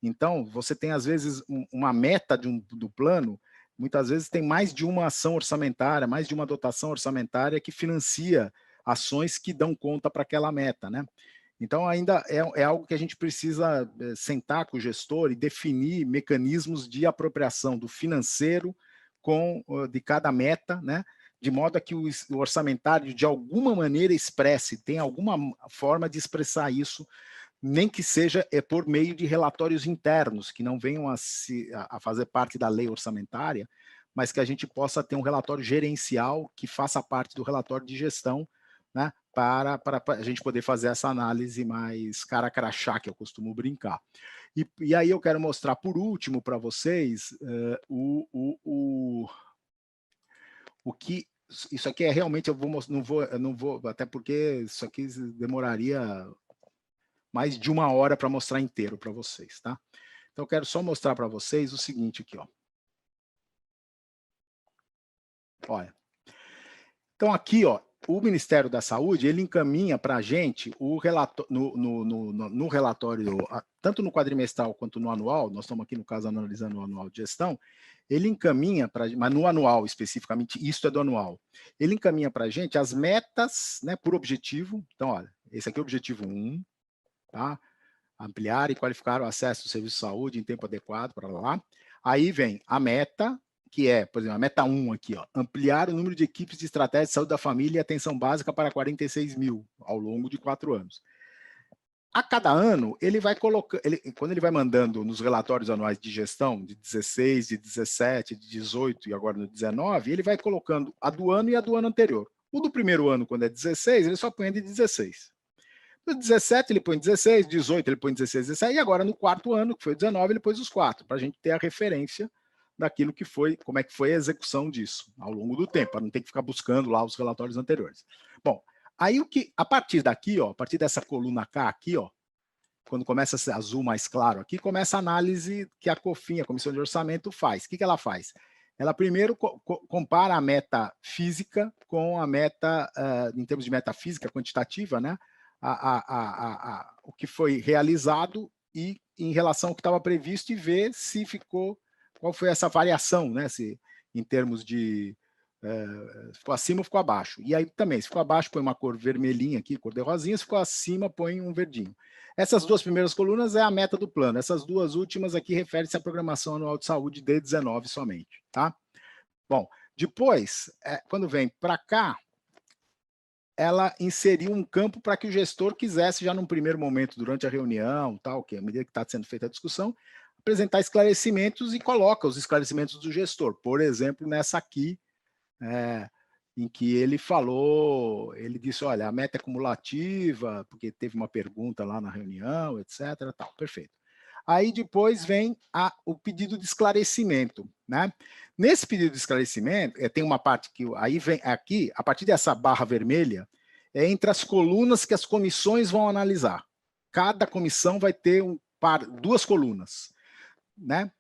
S1: Então, você tem, às vezes, uma meta do plano, muitas vezes tem mais de uma ação orçamentária, mais de uma dotação orçamentária que financia ações que dão conta para aquela meta, né? Então, ainda é algo que a gente precisa sentar com o gestor e definir mecanismos de apropriação do financeiro de cada meta, né? De modo a que o orçamentário, de alguma maneira, tem alguma forma de expressar isso, nem que seja por meio de relatórios internos, que não venham a fazer parte da lei orçamentária, mas que a gente possa ter um relatório gerencial que faça parte do relatório de gestão, né, para a gente poder fazer essa análise mais cara a crachá, que eu costumo brincar. E aí eu quero mostrar, por último, para vocês, o que... Isso aqui é realmente, eu não vou, até porque isso aqui demoraria mais de 1 hora para mostrar inteiro para vocês, tá? Então, eu quero só mostrar para vocês o seguinte aqui, ó. Olha. Então, aqui, ó, o Ministério da Saúde, ele encaminha para a gente o relatório, no relatório, tanto no quadrimestral quanto no anual, nós estamos aqui, no caso, analisando o anual de gestão, ele encaminha para, mas no anual especificamente, isso é do anual, ele encaminha para a gente as metas, né, por objetivo. Então, olha, esse aqui é o objetivo 1, tá? Ampliar e qualificar o acesso ao serviço de saúde em tempo adequado, para lá. Aí vem a meta, que é, por exemplo, a meta 1 aqui, ó, ampliar o número de equipes de estratégia de saúde da família e atenção básica para 46 mil ao longo de 4 anos. A cada ano, ele vai colocando, quando ele vai mandando nos relatórios anuais de gestão, de 16, de 17, de 18 e agora no 19, ele vai colocando a do ano e a do ano anterior. O do primeiro ano, quando é 16, ele só põe a de 16. No 17 ele põe 16, 18 ele põe 16, 17, e agora no 4º ano, que foi 19, ele pôs os 4, para a gente ter a referência daquilo que foi, como é que foi a execução disso ao longo do tempo, para não ter que ficar buscando lá os relatórios anteriores. Bom, aí a partir daqui, ó, a partir dessa coluna K aqui, ó, quando começa a ser azul mais claro aqui, começa a análise que a COFIN, a Comissão de Orçamento, faz. O que ela faz? Ela primeiro compara a meta física com a meta, em termos de meta física quantitativa, né? O que foi realizado e em relação ao que estava previsto, e ver se qual foi essa variação, né? Se em termos de ficou acima ou ficou abaixo. E aí também, se ficou abaixo, põe uma cor vermelhinha aqui, cor de rosinha, se ficou acima, põe um verdinho. Essas 2 primeiras colunas é a meta do plano, essas 2 últimas aqui referem-se à programação anual de saúde de 19 somente, tá? Bom, depois, quando vem para cá, ela inseriu um campo para que o gestor quisesse, já num primeiro momento, durante a reunião, tal, que à medida que está sendo feita a discussão, apresentar esclarecimentos, e coloca os esclarecimentos do gestor. Por exemplo, nessa aqui, em que ele falou, ele disse, olha, a meta é cumulativa, porque teve uma pergunta lá na reunião, etc. Tal, perfeito. Aí depois vem o pedido de esclarecimento, né? Nesse pedido de esclarecimento, tem uma parte que aí vem aqui, a partir dessa barra vermelha, entre as colunas que as comissões vão analisar. Cada comissão vai ter 2 colunas, né?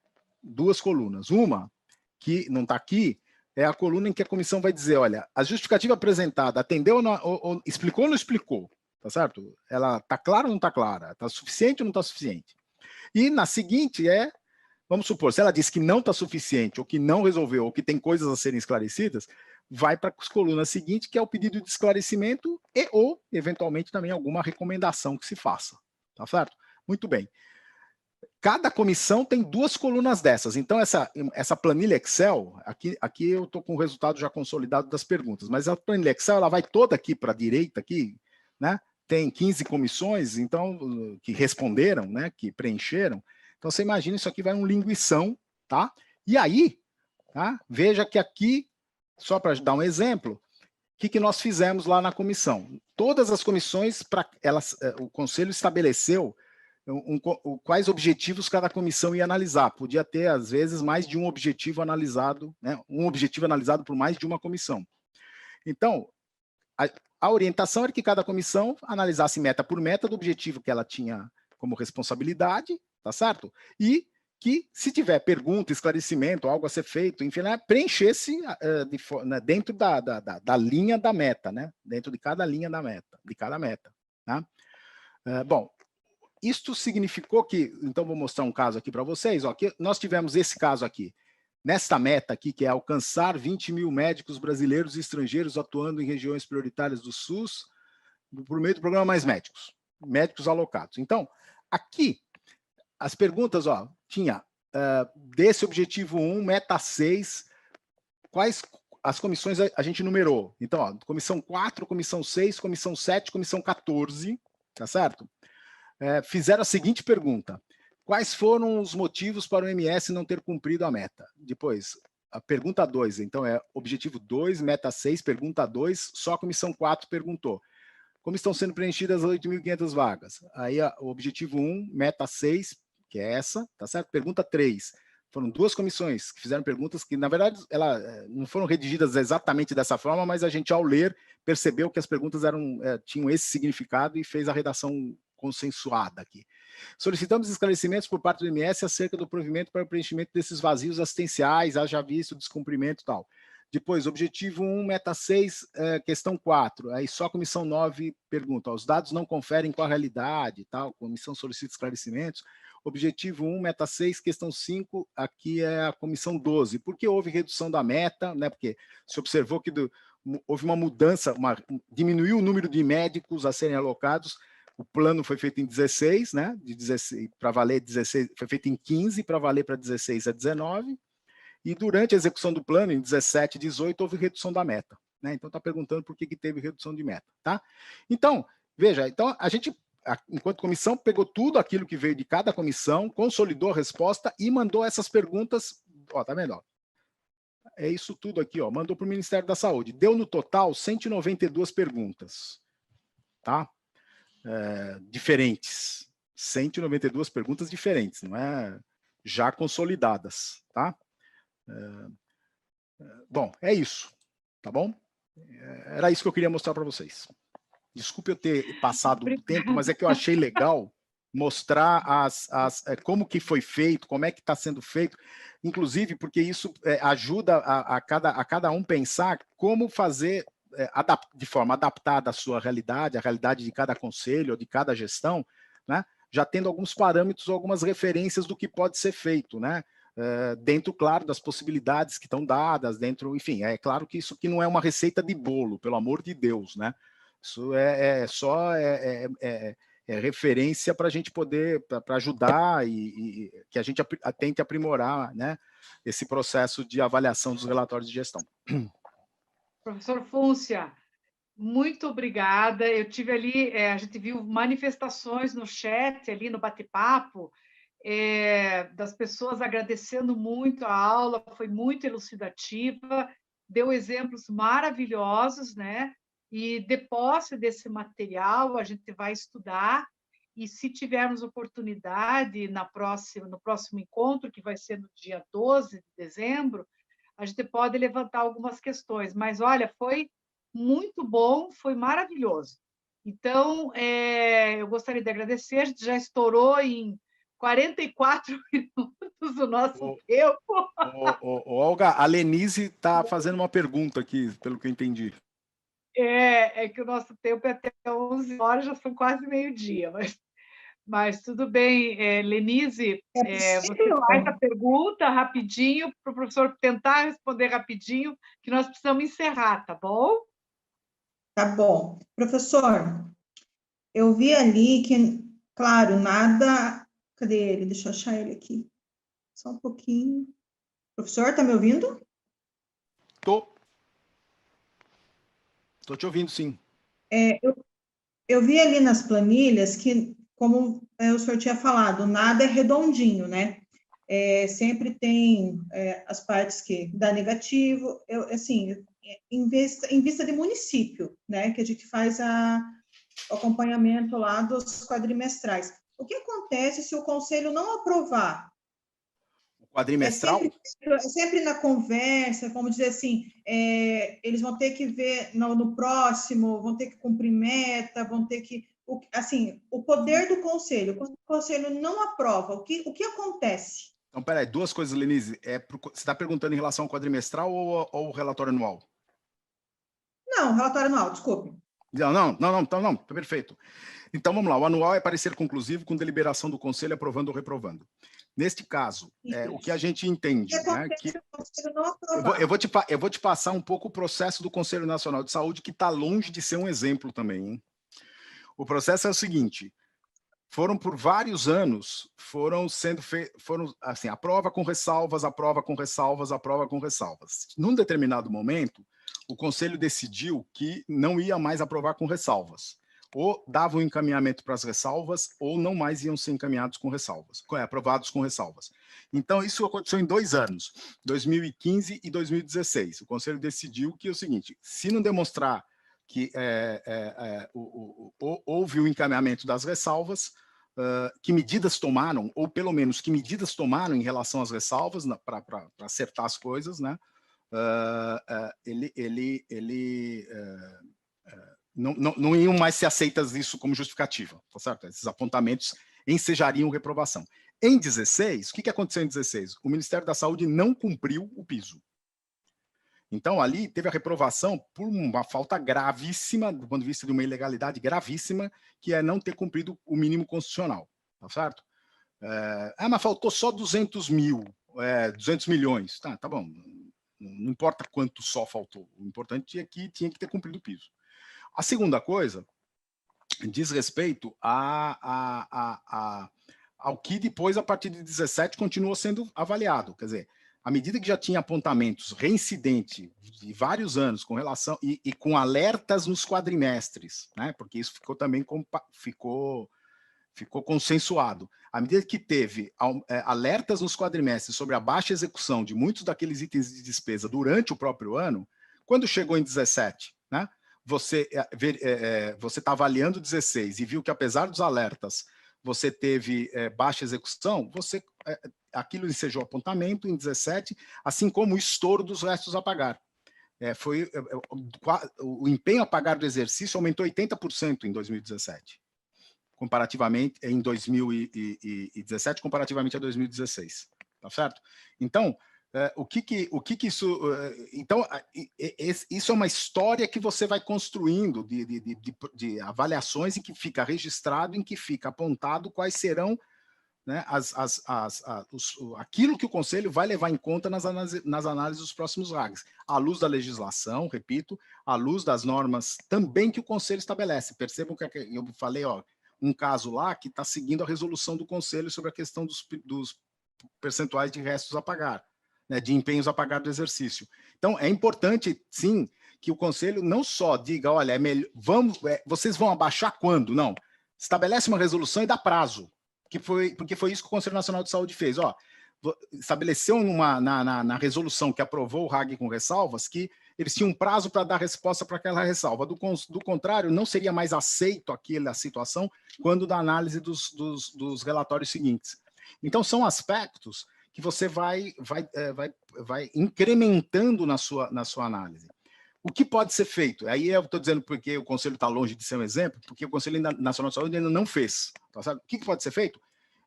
S1: 2 colunas. Uma, que não está aqui, é a coluna em que a comissão vai dizer, olha, a justificativa apresentada atendeu ou explicou ou não explicou, tá certo? Ela está clara ou não está clara? Está suficiente ou não está suficiente? E na seguinte vamos supor, se ela diz que não está suficiente, ou que não resolveu, ou que tem coisas a serem esclarecidas, vai para as colunas seguintes, que é o pedido de esclarecimento ou, eventualmente, também alguma recomendação que se faça, tá certo? Muito bem. Cada comissão tem 2 colunas dessas. Então, essa planilha Excel, aqui eu estou com o resultado já consolidado das perguntas, mas a planilha Excel ela vai toda aqui para a direita, aqui, né? Tem 15 comissões, então, que responderam, né? Que preencheram. Então, você imagina, isso aqui vai um linguição, tá? E aí, tá? Veja que aqui, só para dar um exemplo, o que nós fizemos lá na comissão? Todas as comissões, o Conselho estabeleceu quais objetivos cada comissão ia analisar. Podia ter, às vezes, mais de um objetivo analisado, né? Um objetivo analisado por mais de uma comissão. Então, a orientação era que cada comissão analisasse meta por meta do objetivo que ela tinha como responsabilidade tá certo? E que, se tiver pergunta, esclarecimento, algo a ser feito, enfim, né, preenchesse dentro da linha da meta, né? Dentro de cada linha da meta, de cada meta. Tá? Bom, isto significou que, então vou mostrar um caso aqui para vocês, ó, que nós tivemos esse caso aqui, nesta meta aqui, que é alcançar 20 mil médicos brasileiros e estrangeiros atuando em regiões prioritárias do SUS, por meio do programa Mais Médicos, médicos alocados. Então, aqui, as perguntas, ó, tinha desse objetivo 1, meta 6, quais as comissões a gente numerou. Então, ó, comissão 4, comissão 6, comissão 7, comissão 14, tá certo? Fizeram a seguinte pergunta: quais foram os motivos para o MS não ter cumprido a meta? Depois, a pergunta 2, então é objetivo 2, meta 6, pergunta 2, só a comissão 4 perguntou: como estão sendo preenchidas as 8.500 vagas? Aí o objetivo 1, meta 6, que é essa, tá certo? Pergunta 3. Foram 2 comissões que fizeram perguntas que, na verdade, não foram redigidas exatamente dessa forma, mas a gente, ao ler, percebeu que as perguntas tinham esse significado e fez a redação consensuada aqui. Solicitamos esclarecimentos por parte do MS acerca do provimento para o preenchimento desses vazios assistenciais, haja visto descumprimento e tal. Depois, objetivo 1, meta 6, questão 4. Aí só a comissão 9 pergunta: os dados não conferem com a realidade, tal, comissão solicita esclarecimentos. Objetivo 1, meta 6, questão 5, aqui é a comissão 12. Por que houve redução da meta? Né? Porque se observou que houve uma mudança, diminuiu o número de médicos a serem alocados. O plano foi feito em 16, né? De 16 para valer 16, foi feito em 15 para valer para 16 a 19. E durante a execução do plano, em 17 e 18, houve redução da meta. Né? Então, está perguntando por que teve redução de meta. Tá? Então, veja, então, a gente, enquanto comissão, pegou tudo aquilo que veio de cada comissão, consolidou a resposta e mandou essas perguntas. Ó, tá vendo? Ó? É isso tudo aqui, ó, mandou para o Ministério da Saúde. Deu no total 192 perguntas. Tá? Diferentes. 192 perguntas diferentes, não é já consolidadas. Tá? Bom, é isso, tá bom? Era isso que eu queria mostrar para vocês. Desculpe eu ter passado o tempo, mas é que eu achei legal mostrar como que foi feito, como é que está sendo feito, inclusive porque isso ajuda a cada um pensar como fazer de forma adaptada à sua realidade, à realidade de cada conselho, ou de cada gestão, né? Já tendo alguns parâmetros, algumas referências do que pode ser feito, né? Dentro, claro, das possibilidades que estão dadas, dentro, enfim, é claro que isso aqui não é uma receita de bolo, pelo amor de Deus, né? Isso só referência para a gente poder, para ajudar e que a gente tente aprimorar, né, esse processo de avaliação dos relatórios de gestão.
S3: Professor Fúncia, muito obrigada. Eu tive ali, a gente viu manifestações no chat, ali no bate-papo, das pessoas agradecendo muito a aula, foi muito elucidativa, deu exemplos maravilhosos, né? E de posse desse material, a gente vai estudar, e se tivermos oportunidade no próximo encontro, que vai ser no dia 12 de dezembro, a gente pode levantar algumas questões. Mas, olha, foi muito bom, foi maravilhoso. Então, eu gostaria de agradecer, a gente já estourou em 44 minutos o nosso tempo.
S1: Olga, a Lenise está fazendo uma pergunta aqui, pelo que eu entendi.
S3: É que o nosso tempo é até 11 horas, já são quase meio-dia, mas tudo bem. Lenise, você faz a pergunta rapidinho, para o professor tentar responder rapidinho, que nós precisamos encerrar, tá bom?
S4: Tá bom. Professor, eu vi ali que, claro, nada... Cadê ele? Deixa eu achar ele aqui. Só um pouquinho. Professor, está me ouvindo?
S1: Estou te ouvindo, sim.
S4: Eu vi ali nas planilhas que, como o senhor tinha falado, nada é redondinho, né? Sempre tem as partes que dá negativo. Assim, em vista de município, né? Que a gente faz o acompanhamento lá dos quadrimestrais. O que acontece se o conselho não aprovar?
S1: Quadrimestral?
S4: Sempre na conversa, vamos dizer assim, eles vão ter que ver no próximo, vão ter que cumprir meta, vão ter que... assim, o poder do conselho. Quando o conselho não aprova, o que acontece?
S1: Então, peraí, duas coisas, Lenise. Você está perguntando em relação ao quadrimestral ou ao relatório anual?
S4: Não, relatório anual, desculpe.
S1: Não, perfeito. Então, vamos lá. O anual é parecer conclusivo com deliberação do conselho aprovando ou reprovando. Neste caso, o que a gente entende... Eu vou te passar um pouco o processo do Conselho Nacional de Saúde, que está longe de ser um exemplo também. Hein? O processo é o seguinte, foram por vários anos, foram assim, aprova com ressalvas, aprova com ressalvas, aprova com ressalvas. Num determinado momento, o Conselho decidiu que não ia mais aprovar com ressalvas. Ou dava um encaminhamento para as ressalvas, ou não mais iam ser encaminhados com ressalvas, aprovados com ressalvas. Então, isso aconteceu em 2 anos, 2015 e 2016. O Conselho decidiu que é o seguinte, se não demonstrar que houve o encaminhamento das ressalvas, que medidas tomaram, ou pelo menos que medidas tomaram em relação às ressalvas, para acertar as coisas, né? Não iam mais ser aceitas isso como justificativa, tá certo? Esses apontamentos ensejariam reprovação. Em 16, o que aconteceu em 16? O Ministério da Saúde não cumpriu o piso. Então, ali teve a reprovação por uma falta gravíssima, do ponto de vista de uma ilegalidade gravíssima, que é não ter cumprido o mínimo constitucional, tá certo? Mas faltou só 200 milhões. Tá bom, não importa quanto só faltou, o importante é que tinha que ter cumprido o piso. A segunda coisa diz respeito ao que depois, a partir de 17, continuou sendo avaliado. Quer dizer, à medida que já tinha apontamentos reincidente de vários anos com relação e com alertas nos quadrimestres, né? Porque isso ficou também ficou consensuado. À medida que teve alertas nos quadrimestres sobre a baixa execução de muitos daqueles itens de despesa durante o próprio ano, quando chegou em 17, né? Você está avaliando 16 e viu que, apesar dos alertas, você teve baixa execução, aquilo ensejou apontamento em 17, assim como o estouro dos restos a pagar. O empenho a pagar do exercício aumentou 80% em 2017, em 2017, comparativamente a 2016. Tá certo? Então, o que isso... Então, isso é uma história que você vai construindo de avaliações em que fica registrado, em que fica apontado quais serão, né, aquilo que o Conselho vai levar em conta nas análises dos próximos RAGs, à luz da legislação, repito, à luz das normas também que o Conselho estabelece. Percebam que eu falei, um caso lá que está seguindo a resolução do Conselho sobre a questão dos percentuais de restos a pagar, né, de empenhos a pagar do exercício. Então, é importante, sim, que o Conselho não só diga, olha, vocês vão abaixar quando? Não. Estabelece uma resolução e dá prazo, porque foi isso que o Conselho Nacional de Saúde fez. Estabeleceu na resolução que aprovou o RAG com ressalvas que eles tinham um prazo para dar resposta para aquela ressalva. Do contrário, não seria mais aceito aquela situação quando da análise dos relatórios seguintes. Então, são aspectos que você vai incrementando na sua análise. O que pode ser feito? Aí eu estou dizendo porque o Conselho está longe de ser um exemplo, porque o Conselho Nacional de Saúde ainda não fez. Tá, sabe? O que pode ser feito?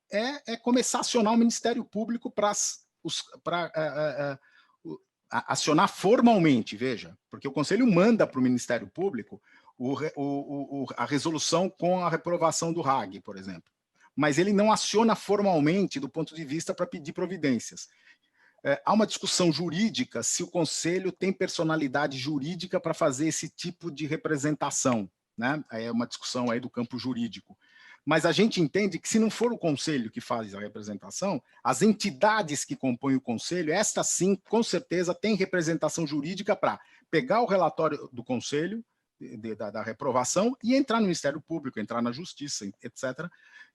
S1: É começar a acionar o Ministério Público para acionar formalmente, veja, porque o Conselho manda para o Ministério Público a resolução com a reprovação do RAG, por exemplo. Mas ele não aciona formalmente do ponto de vista para pedir providências. Há uma discussão jurídica se o Conselho tem personalidade jurídica para fazer esse tipo de representação, né? É uma discussão aí do campo jurídico. Mas a gente entende que, se não for o Conselho que faz a representação, as entidades que compõem o Conselho, estas sim, com certeza, têm representação jurídica para pegar o relatório do Conselho, da reprovação, e entrar no Ministério Público, entrar na Justiça, etc.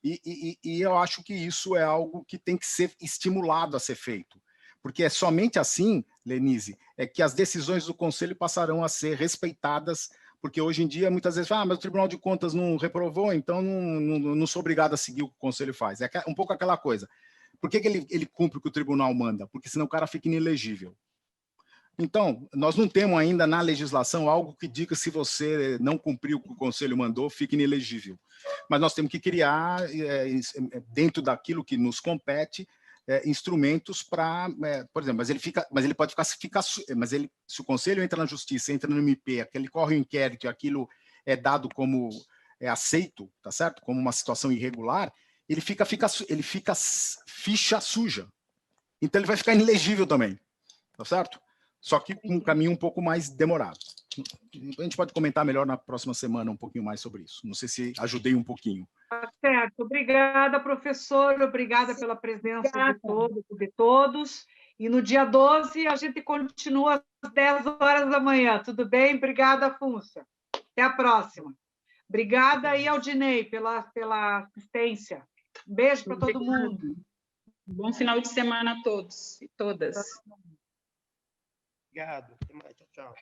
S1: E eu acho que isso é algo que tem que ser estimulado a ser feito, porque é somente assim, Lenise, que as decisões do Conselho passarão a ser respeitadas, porque hoje em dia, muitas vezes, mas o Tribunal de Contas não reprovou, então não sou obrigado a seguir o que o Conselho faz. É um pouco aquela coisa. Por que ele cumpre o que o Tribunal manda? Porque senão o cara fica inelegível. Então, nós não temos ainda na legislação algo que diga se você não cumpriu o que o Conselho mandou, fique inelegível. Mas nós temos que criar, dentro daquilo que nos compete, instrumentos para, por exemplo, mas ele pode ficar, se o Conselho entra na Justiça, entra no MP, aquele corre o inquérito, aquilo é dado como aceito, tá certo? Como uma situação irregular, ele fica ficha suja. Então ele vai ficar inelegível também, tá certo? Só que com um caminho um pouco mais demorado. A gente pode comentar melhor na próxima semana um pouquinho mais sobre isso. Não sei se ajudei um pouquinho.
S3: Tá certo. Obrigada, professor. Obrigada pela presença de todos. E no dia 12, a gente continua às 10 horas da manhã. Tudo bem? Obrigada, Fúncia. Até a próxima. Obrigada aí, Aldinei, pela assistência. Um beijo para todo mundo.
S5: Bom final de semana a todos e todas.
S6: Obrigado. Até mais. Tchau, tchau.